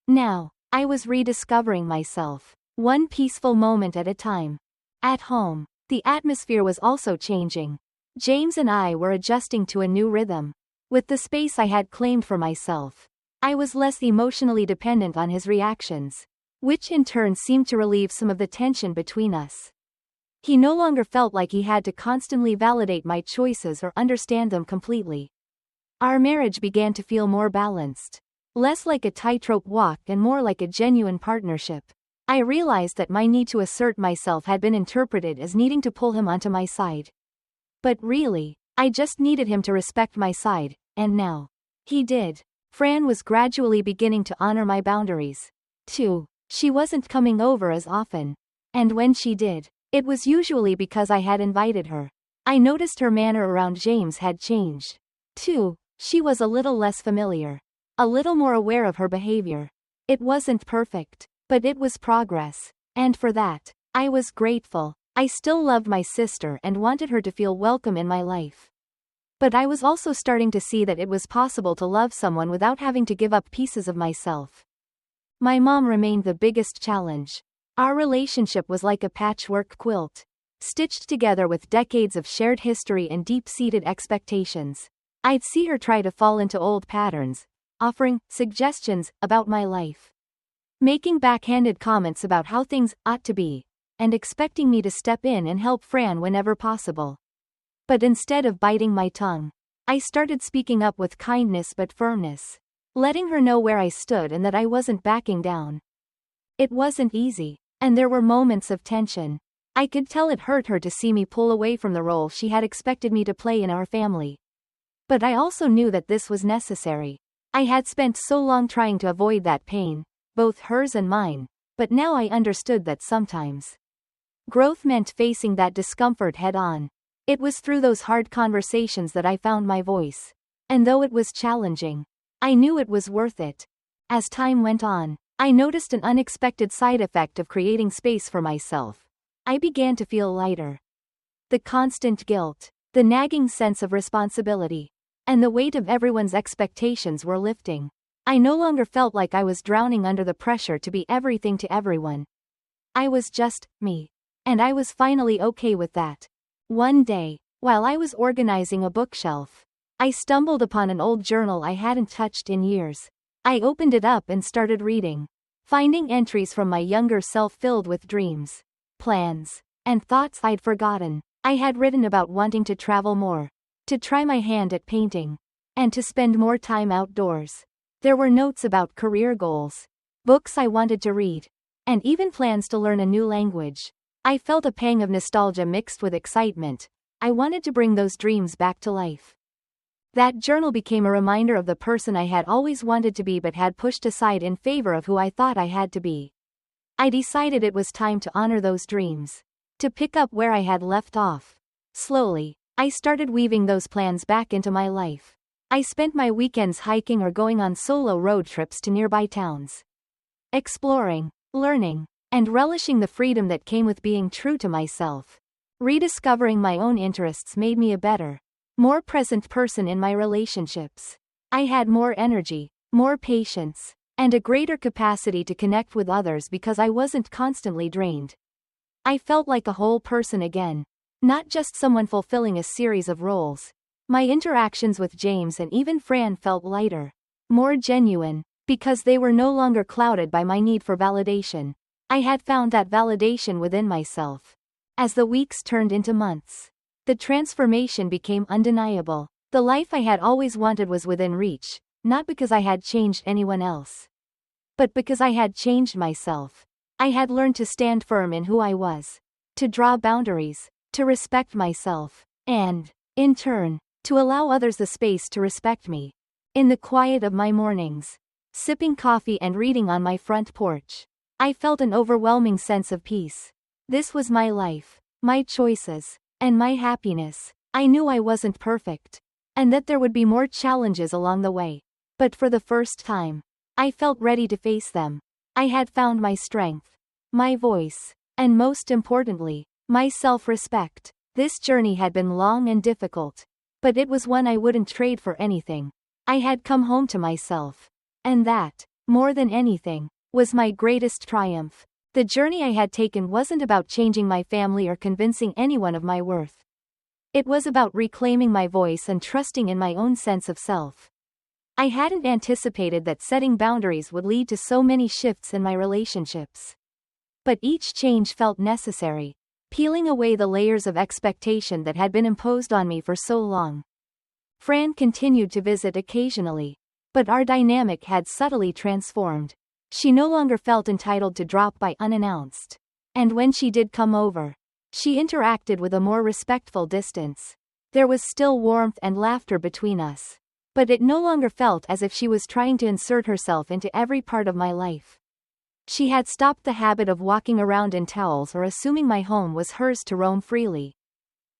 [SPEAKER 1] Now, I was rediscovering myself, one peaceful moment at a time. At home, the atmosphere was also changing. James and I were adjusting to a new rhythm. With the space I had claimed for myself, I was less emotionally dependent on his reactions, which in turn seemed to relieve some of the tension between us. He no longer felt like he had to constantly validate my choices or understand them completely. Our marriage began to feel more balanced, less like a tightrope walk and more like a genuine partnership. I realized that my need to assert myself had been interpreted as needing to pull him onto my side. But really, I just needed him to respect my side, and now, he did. Fran was gradually beginning to honor my boundaries, too. She wasn't coming over as often, and when she did, it was usually because I had invited her. I noticed her manner around James had changed, too. She was a little less familiar, a little more aware of her behavior. It wasn't perfect, but it was progress, and for that, I was grateful. I still loved my sister and wanted her to feel welcome in my life. But I was also starting to see that it was possible to love someone without having to give up pieces of myself. My mom remained the biggest challenge. Our relationship was like a patchwork quilt, stitched together with decades of shared history and deep-seated expectations. I'd see her try to fall into old patterns, offering suggestions about my life, making backhanded comments about how things ought to be, and expecting me to step in and help Fran whenever possible. But instead of biting my tongue, I started speaking up with kindness but firmness, letting her know where I stood and that I wasn't backing down. It wasn't easy, and there were moments of tension. I could tell it hurt her to see me pull away from the role she had expected me to play in our family. But I also knew that this was necessary. I had spent so long trying to avoid that pain, both hers and mine, but now I understood that sometimes growth meant facing that discomfort head on. It was through those hard conversations that I found my voice. And though it was challenging, I knew it was worth it. As time went on, I noticed an unexpected side effect of creating space for myself. I began to feel lighter. The constant guilt, the nagging sense of responsibility, and the weight of everyone's expectations were lifting. I no longer felt like I was drowning under the pressure to be everything to everyone. I was just me. And I was finally okay with that. One day, while I was organizing a bookshelf, I stumbled upon an old journal I hadn't touched in years. I opened it up and started reading, finding entries from my younger self filled with dreams, plans, and thoughts I'd forgotten. I had written about wanting to travel more, to try my hand at painting, and to spend more time outdoors. There were notes about career goals, books I wanted to read, and even plans to learn a new language. I felt a pang of nostalgia mixed with excitement. I wanted to bring those dreams back to life. That journal became a reminder of the person I had always wanted to be but had pushed aside in favor of who I thought I had to be. I decided it was time to honor those dreams, to pick up where I had left off. Slowly, I started weaving those plans back into my life. I spent my weekends hiking or going on solo road trips to nearby towns, exploring, learning, and relishing the freedom that came with being true to myself. Rediscovering my own interests made me a better, more present person in my relationships. I had more energy, more patience, and a greater capacity to connect with others because I wasn't constantly drained. I felt like a whole person again, not just someone fulfilling a series of roles. My interactions with James and even Fran felt lighter, more genuine, because they were no longer clouded by my need for validation. I had found that validation within myself. As the weeks turned into months, the transformation became undeniable. The life I had always wanted was within reach, not because I had changed anyone else, but because I had changed myself. I had learned to stand firm in who I was, to draw boundaries, to respect myself, and, in turn, to allow others the space to respect me. In the quiet of my mornings, sipping coffee and reading on my front porch, I felt an overwhelming sense of peace. This was my life, my choices, and my happiness. I knew I wasn't perfect, and that there would be more challenges along the way. But for the first time, I felt ready to face them. I had found my strength, my voice, and most importantly, my self-respect. This journey had been long and difficult, but it was one I wouldn't trade for anything. I had come home to myself, and that, more than anything, was my greatest triumph. The journey I had taken wasn't about changing my family or convincing anyone of my worth. It was about reclaiming my voice and trusting in my own sense of self. I hadn't anticipated that setting boundaries would lead to so many shifts in my relationships. But each change felt necessary, peeling away the layers of expectation that had been imposed on me for so long. Fran continued to visit occasionally, but our dynamic had subtly transformed. She no longer felt entitled to drop by unannounced. And when she did come over, she interacted with a more respectful distance. There was still warmth and laughter between us, but it no longer felt as if she was trying to insert herself into every part of my life. She had stopped the habit of walking around in towels or assuming my home was hers to roam freely.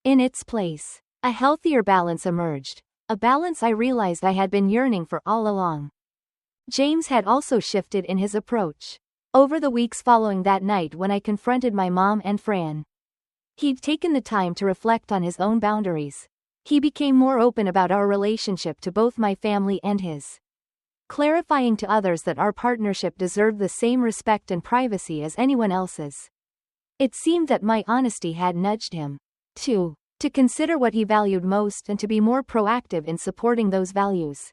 [SPEAKER 1] In its place, a healthier balance emerged, a balance I realized I had been yearning for all along. James had also shifted in his approach. Over the weeks following that night when I confronted my mom and Fran, he'd taken the time to reflect on his own boundaries. He became more open about our relationship to both my family and his, clarifying to others that our partnership deserved the same respect and privacy as anyone else's. It seemed that my honesty had nudged him to consider what he valued most and to be more proactive in supporting those values.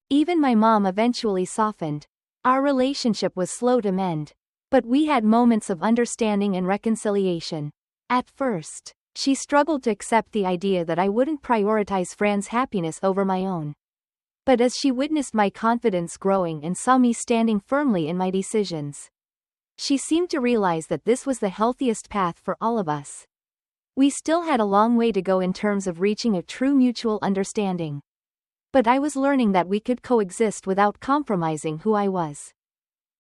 [SPEAKER 1] Even my mom eventually softened. Our relationship was slow to mend, But we had moments of understanding and reconciliation. At first, she struggled to accept the idea that I wouldn't prioritize Fran's happiness over my own. But as she witnessed my confidence growing and saw me standing firmly in my decisions, she seemed to realize that this was the healthiest path for all of us. We still had a long way to go in terms of reaching a true mutual understanding. But I was learning that we could coexist without compromising who I was.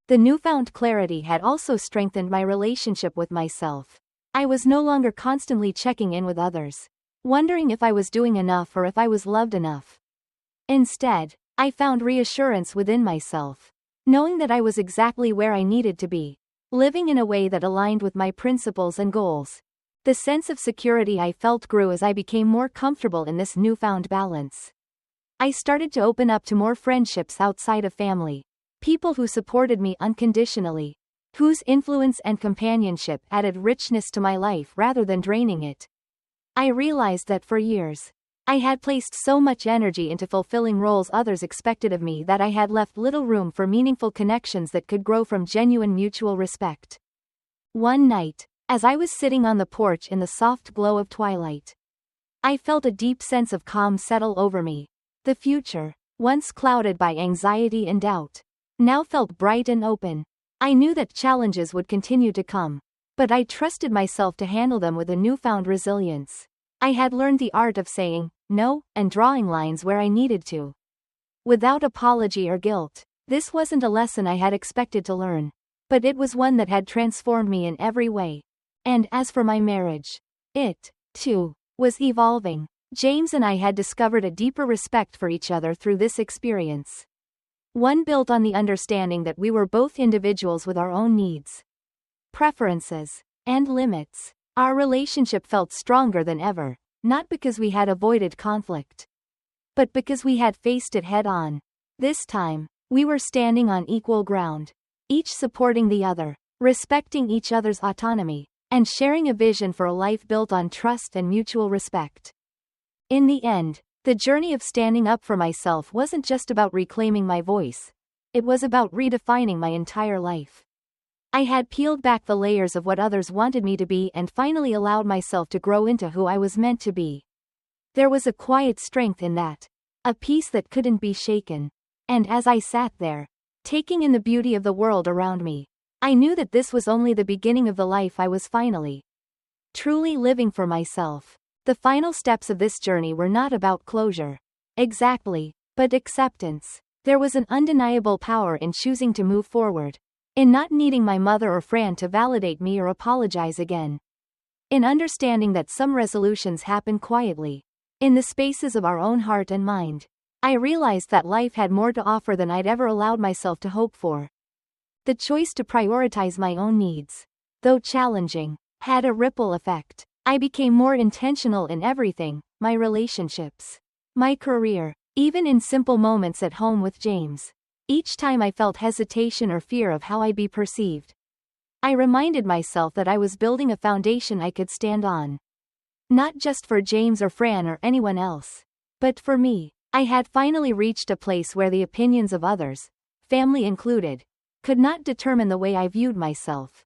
[SPEAKER 1] The newfound clarity had also strengthened my relationship with myself. I was no longer constantly checking in with others, wondering if I was doing enough or if I was loved enough. Instead, I found reassurance within myself, knowing that I was exactly where I needed to be, living in a way that aligned with my principles and goals. The sense of security I felt grew as I became more comfortable in this newfound balance. I started to open up to more friendships outside of family, people who supported me unconditionally, whose influence and companionship added richness to my life rather than draining it. I realized that for years, I had placed so much energy into fulfilling roles others expected of me that I had left little room for meaningful connections that could grow from genuine mutual respect. One night, as I was sitting on the porch in the soft glow of twilight, I felt a deep sense of calm settle over me. The future, once clouded by anxiety and doubt, now felt bright and open. I knew that challenges would continue to come, but I trusted myself to handle them with a newfound resilience. I had learned the art of saying no and drawing lines where I needed to, without apology or guilt. This wasn't a lesson I had expected to learn, but it was one that had transformed me in every way. And as for my marriage, it, too, was evolving. James and I had discovered a deeper respect for each other through this experience. One built on the understanding that we were both individuals with our own needs, preferences, and limits. Our relationship felt stronger than ever, not because we had avoided conflict, but because we had faced it head on. This time, we were standing on equal ground, each supporting the other, respecting each other's autonomy, and sharing a vision for a life built on trust and mutual respect. In the end, the journey of standing up for myself wasn't just about reclaiming my voice, it was about redefining my entire life. I had peeled back the layers of what others wanted me to be and finally allowed myself to grow into who I was meant to be. There was a quiet strength in that, a peace that couldn't be shaken. And as I sat there, taking in the beauty of the world around me, I knew that this was only the beginning of the life I was finally truly living for myself. The final steps of this journey were not about closure, exactly, but acceptance. There was an undeniable power in choosing to move forward, in not needing my mother or Fran to validate me or apologize again, in understanding that some resolutions happen quietly, in the spaces of our own heart and mind. I realized that life had more to offer than I'd ever allowed myself to hope for. The choice to prioritize my own needs, though challenging, had a ripple effect. I became more intentional in everything, my relationships, my career, even in simple moments at home with James. Each time I felt hesitation or fear of how I'd be perceived, I reminded myself that I was building a foundation I could stand on. Not just for James or Fran or anyone else, but for me. I had finally reached a place where the opinions of others, family included, could not determine the way I viewed myself.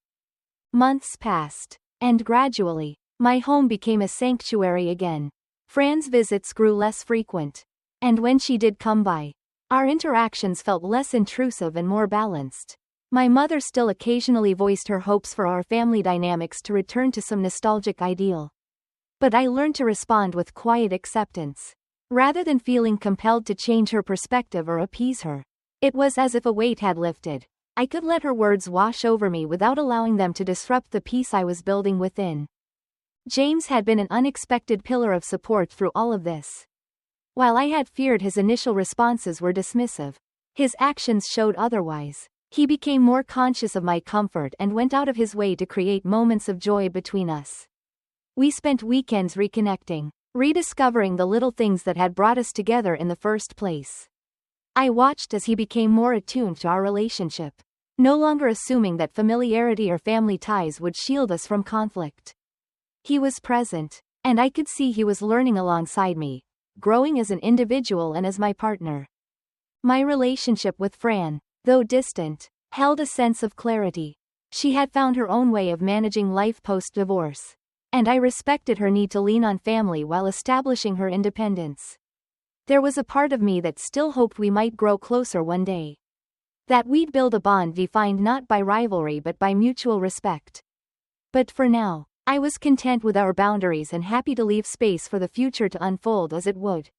[SPEAKER 1] Months passed, and gradually, my home became a sanctuary again. Fran's visits grew less frequent, and when she did come by, our interactions felt less intrusive and more balanced. My mother still occasionally voiced her hopes for our family dynamics to return to some nostalgic ideal. But I learned to respond with quiet acceptance, rather than feeling compelled to change her perspective or appease her. It was as if a weight had lifted. I could let her words wash over me without allowing them to disrupt the peace I was building within. James had been an unexpected pillar of support through all of this. While I had feared his initial responses were dismissive, his actions showed otherwise. He became more conscious of my comfort and went out of his way to create moments of joy between us. We spent weekends reconnecting, rediscovering the little things that had brought us together in the first place. I watched as he became more attuned to our relationship, no longer assuming that familiarity or family ties would shield us from conflict. He was present, and I could see he was learning alongside me, growing as an individual and as my partner. My relationship with Fran, though distant, held a sense of clarity. She had found her own way of managing life post-divorce. And I respected her need to lean on family while establishing her independence. There was a part of me that still hoped we might grow closer one day. That we'd build a bond defined not by rivalry but by mutual respect. But for now, I was content with our boundaries and happy to leave space for the future to unfold as it would.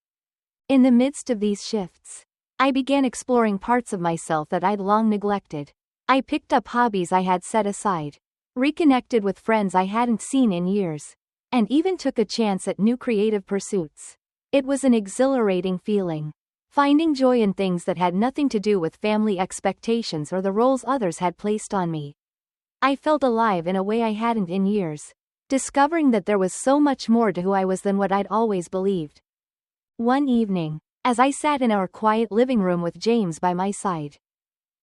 [SPEAKER 1] In the midst of these shifts, I began exploring parts of myself that I'd long neglected. I picked up hobbies I had set aside, reconnected with friends I hadn't seen in years, and even took a chance at new creative pursuits. It was an exhilarating feeling, finding joy in things that had nothing to do with family expectations or the roles others had placed on me. I felt alive in a way I hadn't in years, discovering that there was so much more to who I was than what I'd always believed. One evening, as I sat in our quiet living room with James by my side,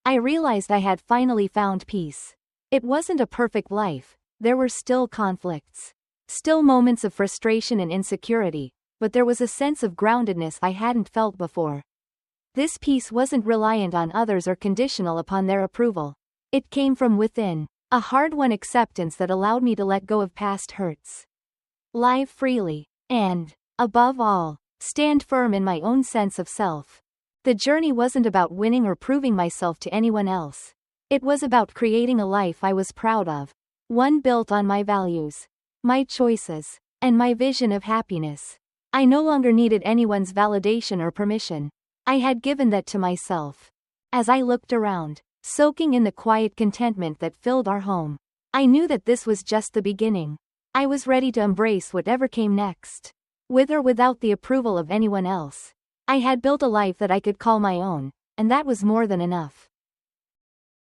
[SPEAKER 1] I realized I had finally found peace. It wasn't a perfect life, there were still conflicts, still moments of frustration and insecurity, but there was a sense of groundedness I hadn't felt before. This peace wasn't reliant on others or conditional upon their approval. It came from within, a hard-won acceptance that allowed me to let go of past hurts, live freely, and, above all, stand firm in my own sense of self. The journey wasn't about winning or proving myself to anyone else. It was about creating a life I was proud of, one built on my values, my choices, and my vision of happiness. I no longer needed anyone's validation or permission. I had given that to myself. As I looked around, soaking in the quiet contentment that filled our home, I knew that this was just the beginning. I was ready to embrace whatever came next, with or without the approval of anyone else. I had built a life that I could call my own, and that was more than enough.